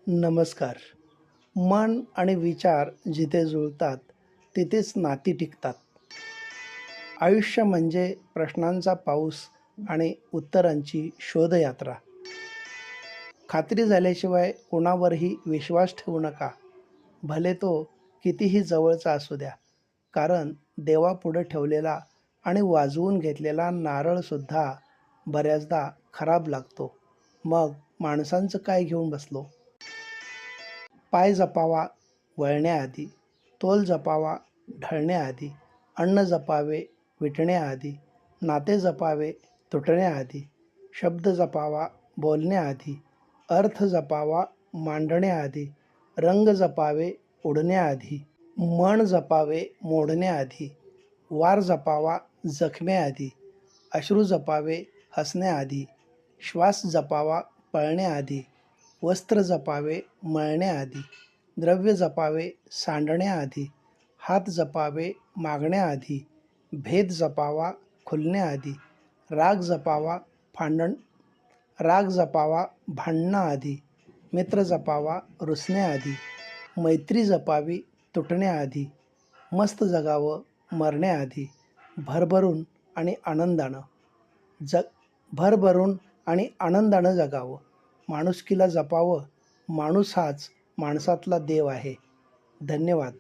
नमस्कार. मन आणि विचार जिथे जुळतात तिथेच नाती टिकतात. आयुष्य म्हणजे प्रश्नांचा पाऊस आणि उत्तरांची शोधयात्रा. खात्री झाल्याशिवाय कोणावरही विश्वास ठेवू नका, भले तो कितीही जवळचा असू द्या. कारण देवापुढे ठेवलेला आणि वाजवून घेतलेला नारळसुद्धा बऱ्याचदा खराब लागतो. मग माणसांचं काय घेऊन बसलो. पाय जपावा वळण्याआधी, तोल जपावा ढळण्याआधी, अन्न जपावे विटण्याआधी, नाते जपावे तुटण्याआधी, शब्द जपावा बोलण्याआधी, अर्थ जपावा मांडण्याआधी, रंग जपावे उडण्याआधी, मन जपावे मोडण्याआधी, वार जपावा जखमेआधी, अश्रू जपावे हसण्याआधी, श्वास जपावा पळण्याआधी, वस्त्र जपावे मळण्याआधी, द्रव्य जपावे सांडण्याआधी, हात जपावे मागण्याआधी, भेद जपावा खुलण्याआधी, राग जपावा भांडण्याआधी, मित्र जपावा रुसण्याआधी, मैत्री जपावी तुटण्याआधी, मस्त जगावं मरण्याआधी, भरभरून आणि आनंदानं जगावं. माणुसकीला जपावं. माणूस हाच माणसातला देव आहे. धन्यवाद.